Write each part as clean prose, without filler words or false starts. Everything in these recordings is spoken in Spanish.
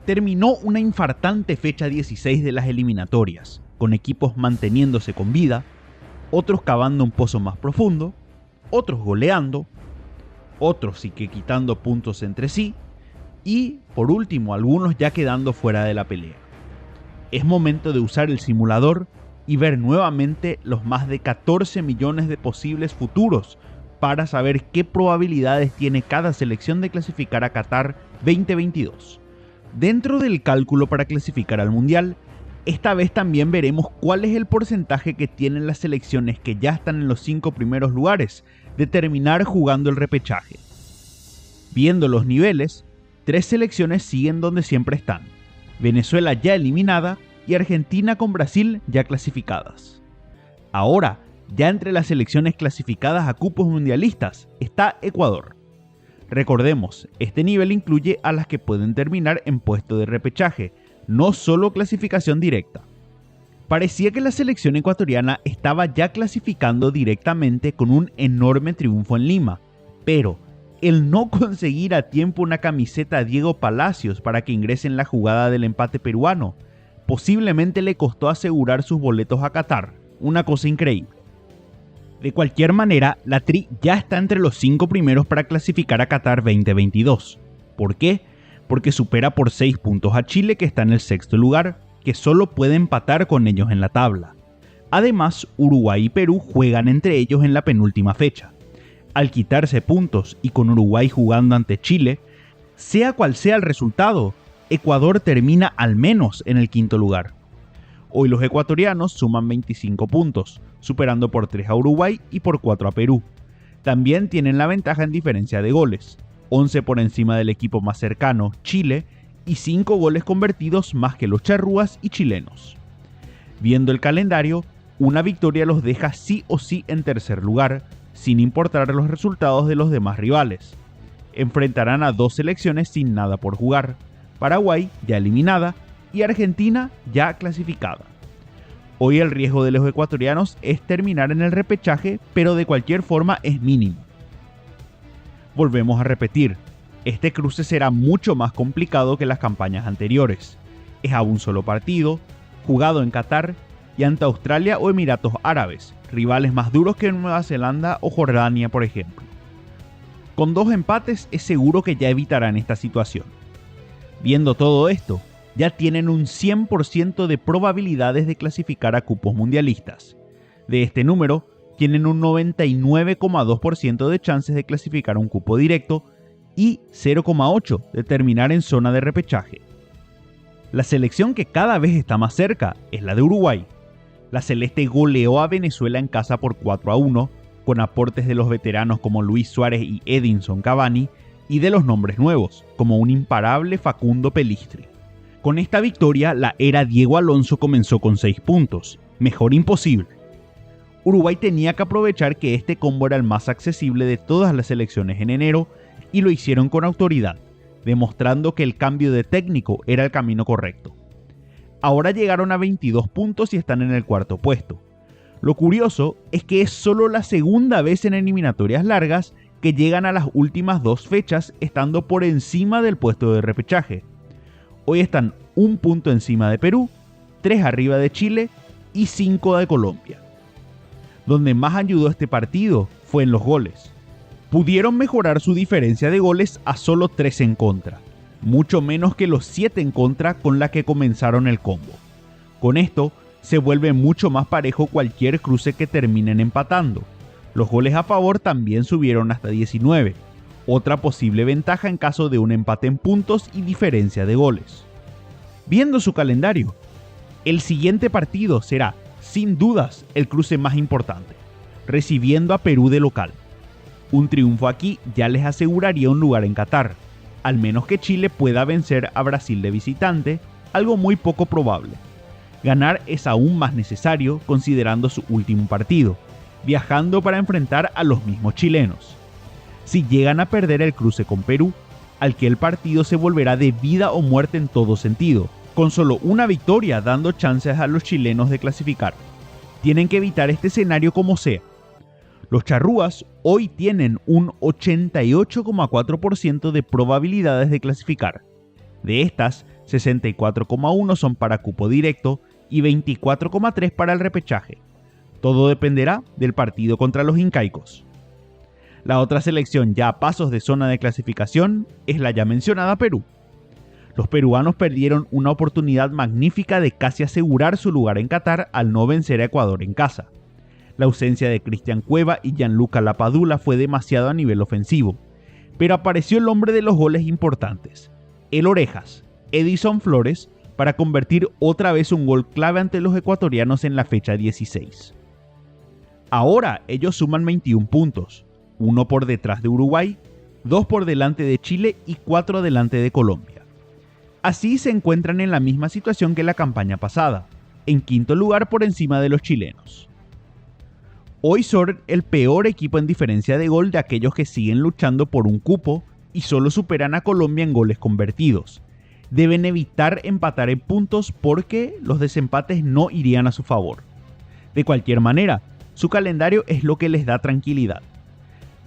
Terminó una infartante fecha 16 de las eliminatorias, con equipos manteniéndose con vida, otros cavando un pozo más profundo, otros goleando, otros sí que quitando puntos entre sí, y por último algunos ya quedando fuera de la pelea. Es momento de usar el simulador y ver nuevamente los más de 14 millones de posibles futuros para saber qué probabilidades tiene cada selección de clasificar a Qatar 2022. Dentro del cálculo para clasificar al Mundial, esta vez también veremos cuál es el porcentaje que tienen las selecciones que ya están en los 5 primeros lugares de terminar jugando el repechaje. Viendo los niveles, 3 selecciones siguen donde siempre están: Venezuela ya eliminada y Argentina con Brasil ya clasificadas. Ahora, ya entre las selecciones clasificadas a cupos mundialistas está Ecuador. Recordemos, este nivel incluye a las que pueden terminar en puesto de repechaje, no solo clasificación directa. Parecía que la selección ecuatoriana estaba ya clasificando directamente con un enorme triunfo en Lima, pero el no conseguir a tiempo una camiseta a Diego Palacios para que ingrese en la jugada del empate peruano, posiblemente le costó asegurar sus boletos a Qatar, una cosa increíble. De cualquier manera, la Tri ya está entre los 5 primeros para clasificar a Qatar 2022. ¿Por qué? Porque supera por 6 puntos a Chile, que está en el 6º lugar, que solo puede empatar con ellos en la tabla. Además, Uruguay y Perú juegan entre ellos en la penúltima fecha. Al quitarse puntos y con Uruguay jugando ante Chile, sea cual sea el resultado, Ecuador termina al menos en el 5º lugar. Hoy los ecuatorianos suman 25 puntos, superando por 3 a Uruguay y por 4 a Perú. También tienen la ventaja en diferencia de goles, 11 por encima del equipo más cercano, Chile, y 5 goles convertidos más que los charrúas y chilenos. Viendo el calendario, una victoria los deja sí o sí en tercer lugar, sin importar los resultados de los demás rivales. Enfrentarán a 2 selecciones sin nada por jugar: Paraguay, ya eliminada, y Argentina, ya clasificada. Hoy el riesgo de los ecuatorianos es terminar en el repechaje, pero de cualquier forma es mínimo. Volvemos a repetir, este cruce será mucho más complicado que las campañas anteriores. Es a un solo partido, jugado en Qatar y ante Australia o Emiratos Árabes, rivales más duros que Nueva Zelanda o Jordania, por ejemplo. Con 2 empates es seguro que ya evitarán esta situación. Viendo todo esto, ya tienen un 100% de probabilidades de clasificar a cupos mundialistas. De este número, tienen un 99,2% de chances de clasificar a un cupo directo y 0,8% de terminar en zona de repechaje. La selección que cada vez está más cerca es la de Uruguay. La celeste goleó a Venezuela en casa por 4-1, con aportes de los veteranos como Luis Suárez y Edinson Cavani, y de los nombres nuevos, como un imparable Facundo Pelistri. Con esta victoria, la era Diego Alonso comenzó con 6 puntos, mejor imposible. Uruguay tenía que aprovechar que este combo era el más accesible de todas las selecciones en enero, y lo hicieron con autoridad, demostrando que el cambio de técnico era el camino correcto. Ahora llegaron a 22 puntos y están en el 4º puesto. Lo curioso es que es solo la segunda vez en eliminatorias largas que llegan a las últimas 2 fechas estando por encima del puesto de repechaje. Hoy están 1 punto encima de Perú, 3 arriba de Chile y 5 de Colombia. Donde más ayudó este partido fue en los goles. Pudieron mejorar su diferencia de goles a solo 3 en contra, mucho menos que los 7 en contra con la que comenzaron el combo. Con esto se vuelve mucho más parejo cualquier cruce que terminen empatando. Los goles a favor también subieron hasta 19, otra posible ventaja en caso de un empate en puntos y diferencia de goles. Viendo su calendario, el siguiente partido será, sin dudas, el cruce más importante, recibiendo a Perú de local. Un triunfo aquí ya les aseguraría un lugar en Qatar, al menos que Chile pueda vencer a Brasil de visitante, algo muy poco probable. Ganar es aún más necesario considerando su último partido, viajando para enfrentar a los mismos chilenos. Si llegan a perder el cruce con Perú, aquel partido se volverá de vida o muerte en todo sentido, con solo una victoria dando chances a los chilenos de clasificar. Tienen que evitar este escenario como sea. Los charrúas hoy tienen un 88,4% de probabilidades de clasificar. De estas, 64,1 son para cupo directo y 24,3 para el repechaje. Todo dependerá del partido contra los incaicos. La otra selección ya a pasos de zona de clasificación es la ya mencionada Perú. Los peruanos perdieron una oportunidad magnífica de casi asegurar su lugar en Qatar al no vencer a Ecuador en casa. La ausencia de Cristian Cueva y Gianluca Lapadula fue demasiado a nivel ofensivo, pero apareció el hombre de los goles importantes, el Orejas, Edison Flores, para convertir otra vez un gol clave ante los ecuatorianos en la fecha 16. Ahora ellos suman 21 puntos, 1 por detrás de Uruguay, 2 por delante de Chile y 4 delante de Colombia. Así se encuentran en la misma situación que la campaña pasada, en quinto lugar por encima de los chilenos. Hoy son el peor equipo en diferencia de gol de aquellos que siguen luchando por un cupo y solo superan a Colombia en goles convertidos. Deben evitar empatar en puntos porque los desempates no irían a su favor. De cualquier manera, su calendario es lo que les da tranquilidad.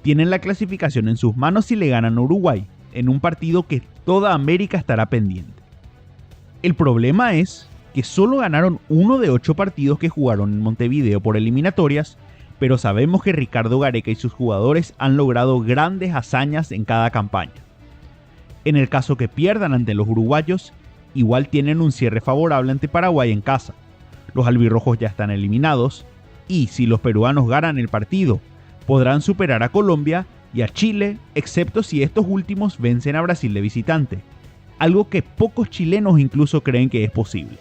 Tienen la clasificación en sus manos si le ganan a Uruguay, en un partido que toda América estará pendiente. El problema es que solo ganaron 1 de 8 partidos que jugaron en Montevideo por eliminatorias, pero sabemos que Ricardo Gareca y sus jugadores han logrado grandes hazañas en cada campaña. En el caso que pierdan ante los uruguayos, igual tienen un cierre favorable ante Paraguay en casa. Los albirrojos ya están eliminados, y si los peruanos ganan el partido, podrán superar a Colombia y a Chile, excepto si estos últimos vencen a Brasil de visitante, algo que pocos chilenos incluso creen que es posible.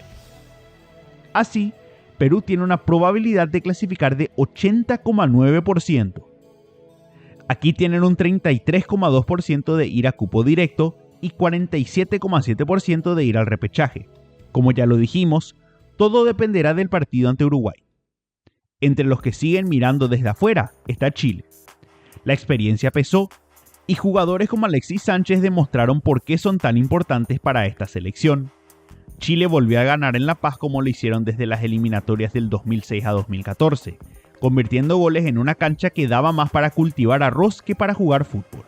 Así, Perú tiene una probabilidad de clasificar de 80,9%. Aquí tienen un 33,2% de ir a cupo directo y 47,7% de ir al repechaje. Como ya lo dijimos, todo dependerá del partido ante Uruguay. Entre los que siguen mirando desde afuera está Chile. La experiencia pesó y jugadores como Alexis Sánchez demostraron por qué son tan importantes para esta selección. Chile volvió a ganar en La Paz como lo hicieron desde las eliminatorias del 2006 a 2014, convirtiendo goles en una cancha que daba más para cultivar arroz que para jugar fútbol.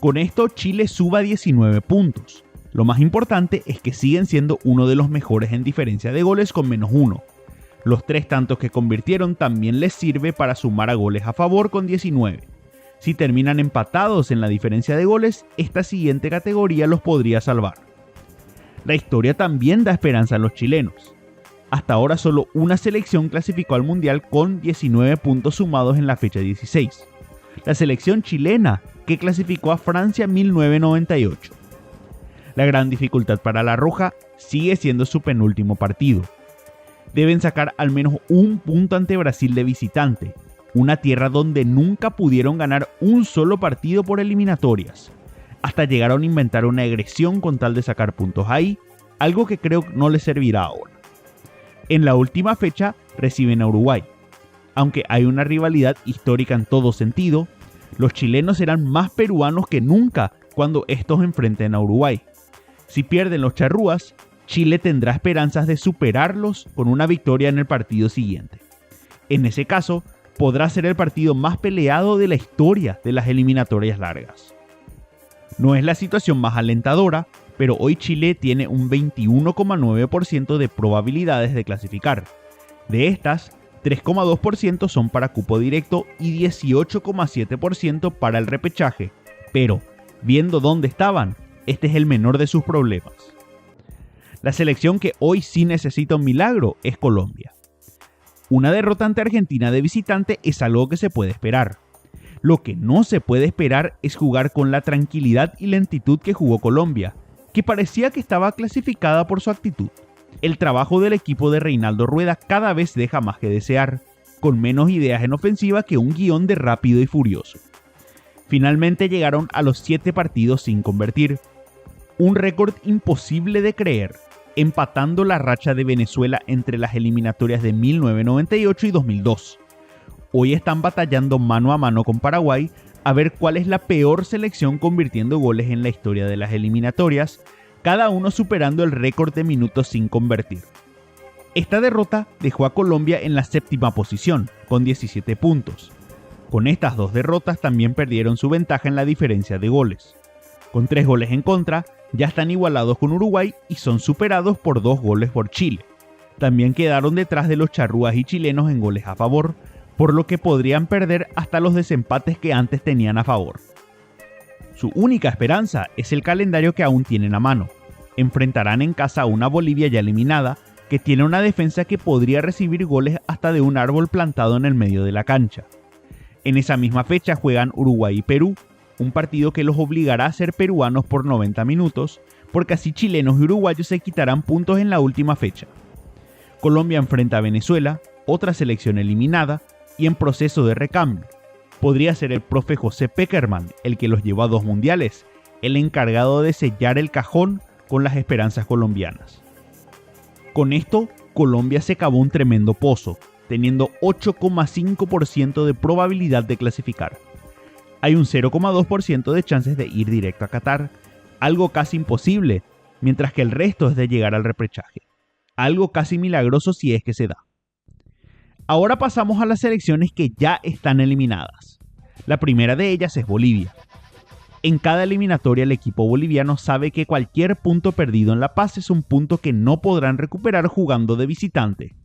Con esto Chile suba 19 puntos. Lo más importante es que siguen siendo uno de los mejores en diferencia de goles con -1. Los 3 tantos que convirtieron también les sirve para sumar a goles a favor con 19. Si terminan empatados en la diferencia de goles, esta siguiente categoría los podría salvar. La historia también da esperanza a los chilenos. Hasta ahora solo una selección clasificó al Mundial con 19 puntos sumados en la fecha 16. La selección chilena, que clasificó a Francia en 1998. La gran dificultad para la Roja sigue siendo su penúltimo partido. Deben sacar al menos un punto ante Brasil de visitante, una tierra donde nunca pudieron ganar un solo partido por eliminatorias. Hasta llegaron a inventar una agresión con tal de sacar puntos ahí, algo que creo no les servirá ahora. En la última fecha reciben a Uruguay. Aunque hay una rivalidad histórica en todo sentido, los chilenos serán más peruanos que nunca cuando estos enfrenten a Uruguay. Si pierden los charrúas, Chile tendrá esperanzas de superarlos con una victoria en el partido siguiente. En ese caso, podrá ser el partido más peleado de la historia de las eliminatorias largas. No es la situación más alentadora, pero hoy Chile tiene un 21,9% de probabilidades de clasificar. De estas, 3,2% son para cupo directo y 18,7% para el repechaje, pero, viendo dónde estaban, este es el menor de sus problemas. La selección que hoy sí necesita un milagro es Colombia. Una derrota ante Argentina de visitante es algo que se puede esperar. Lo que no se puede esperar es jugar con la tranquilidad y lentitud que jugó Colombia, que parecía que estaba clasificada por su actitud. El trabajo del equipo de Reinaldo Rueda cada vez deja más que desear, con menos ideas en ofensiva que un guión de Rápido y Furioso. Finalmente llegaron a los 7 partidos sin convertir, un récord imposible de creer, empatando la racha de Venezuela entre las eliminatorias de 1998 y 2002. Hoy están batallando mano a mano con Paraguay a ver cuál es la peor selección convirtiendo goles en la historia de las eliminatorias, cada uno superando el récord de minutos sin convertir. Esta derrota dejó a Colombia en la 7ª posición, con 17 puntos. Con estas 2 derrotas también perdieron su ventaja en la diferencia de goles. Con 3 goles en contra, Ya están igualados con Uruguay y son superados por 2 goles por Chile. También quedaron detrás de los charrúas y chilenos en goles a favor, por lo que podrían perder hasta los desempates que antes tenían a favor. Su única esperanza es el calendario que aún tienen a mano. Enfrentarán en casa a una Bolivia ya eliminada, que tiene una defensa que podría recibir goles hasta de un árbol plantado en el medio de la cancha. En esa misma fecha juegan Uruguay y Perú, un partido que los obligará a ser peruanos por 90 minutos, porque así chilenos y uruguayos se quitarán puntos en la última fecha. Colombia enfrenta a Venezuela, otra selección eliminada y en proceso de recambio. Podría ser el profe José Pekerman, el que los llevó a 2 mundiales, el encargado de sellar el cajón con las esperanzas colombianas. Con esto, Colombia se cavó un tremendo pozo, teniendo 8,5% de probabilidad de clasificar. Hay un 0,2% de chances de ir directo a Qatar, algo casi imposible, mientras que el resto es de llegar al repechaje. Algo casi milagroso si es que se da. Ahora pasamos a las selecciones que ya están eliminadas. La primera de ellas es Bolivia. En cada eliminatoria el equipo boliviano sabe que cualquier punto perdido en La Paz es un punto que no podrán recuperar jugando de visitante.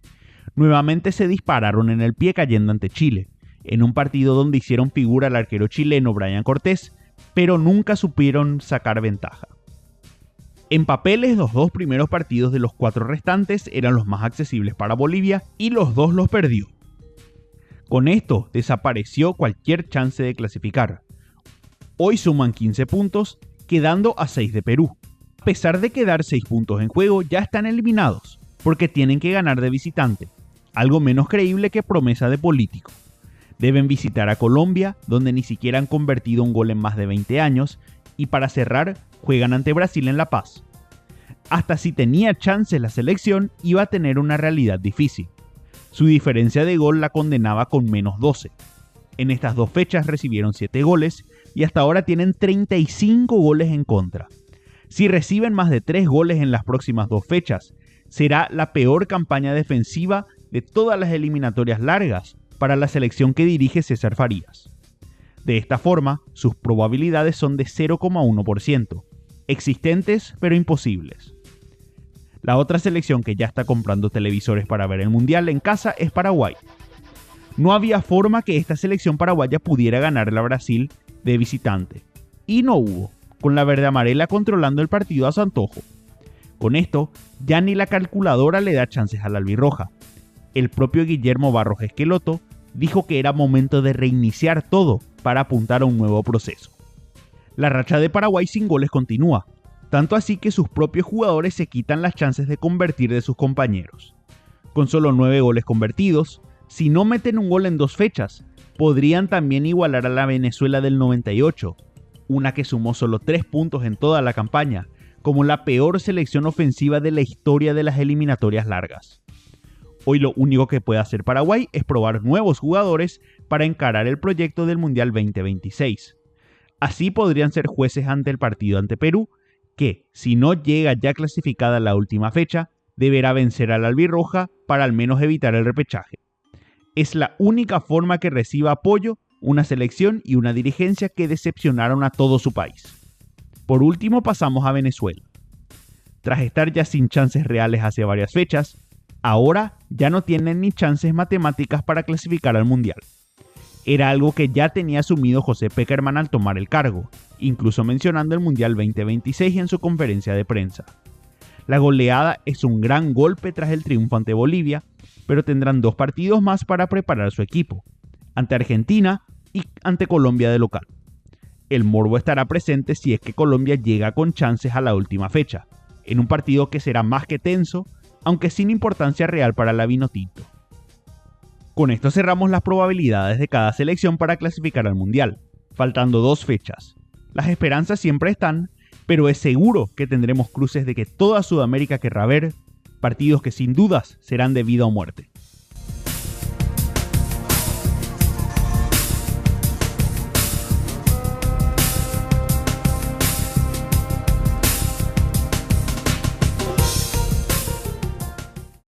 Nuevamente se dispararon en el pie cayendo ante Chile, en un partido donde hicieron figura al arquero chileno Brian Cortés, pero nunca supieron sacar ventaja. En papeles, los 2 primeros partidos de los 4 restantes eran los más accesibles para Bolivia y los 2 los perdió. Con esto desapareció cualquier chance de clasificar. Hoy suman 15 puntos, quedando a 6 de Perú. A pesar de quedar 6 puntos en juego, ya están eliminados, porque tienen que ganar de visitante, algo menos creíble que promesa de político. Deben visitar a Colombia, donde ni siquiera han convertido un gol en más de 20 años, y para cerrar, juegan ante Brasil en La Paz. Hasta si tenía chances la selección, iba a tener una realidad difícil. Su diferencia de gol la condenaba con menos 12. En estas 2 fechas recibieron 7 goles y hasta ahora tienen 35 goles en contra. Si reciben más de 3 goles en las próximas 2 fechas, será la peor campaña defensiva de todas las eliminatorias largas para la selección que dirige César Farías. De esta forma, sus probabilidades son de 0,1%, existentes pero imposibles. La otra selección que ya está comprando televisores para ver el Mundial en casa es Paraguay. No había forma que esta selección paraguaya pudiera ganarle a Brasil de visitante, y no hubo, con la verde amarela controlando el partido a su antojo. Con esto, ya ni la calculadora le da chances a la albirroja. El propio Guillermo Barros Esqueloto dijo que era momento de reiniciar todo para apuntar a un nuevo proceso. La racha de Paraguay sin goles continúa, tanto así que sus propios jugadores se quitan las chances de convertir de sus compañeros. Con solo 9 goles convertidos, si no meten un gol en 2 fechas, podrían también igualar a la Venezuela del 98, una que sumó solo 3 puntos en toda la campaña, como la peor selección ofensiva de la historia de las eliminatorias largas. Hoy lo único que puede hacer Paraguay es probar nuevos jugadores para encarar el proyecto del Mundial 2026. Así podrían ser jueces ante el partido ante Perú, que, si no llega ya clasificada la última fecha, deberá vencer a la albirroja para al menos evitar el repechaje. Es la única forma que reciba apoyo una selección y una dirigencia que decepcionaron a todo su país. Por último pasamos a Venezuela. Tras estar ya sin chances reales hace varias fechas, ahora ya no tienen ni chances matemáticas para clasificar al Mundial. Era algo que ya tenía asumido José Pekerman al tomar el cargo, incluso mencionando el Mundial 2026 en su conferencia de prensa. La goleada es un gran golpe tras el triunfo ante Bolivia, pero tendrán 2 partidos más para preparar su equipo, ante Argentina y ante Colombia de local. El morbo estará presente si es que Colombia llega con chances a la última fecha, en un partido que será más que tenso, aunque sin importancia real para la Vinotinto. Con esto cerramos las probabilidades de cada selección para clasificar al Mundial, faltando 2 fechas. Las esperanzas siempre están, pero es seguro que tendremos cruces de que toda Sudamérica querrá ver, partidos que sin dudas serán de vida o muerte.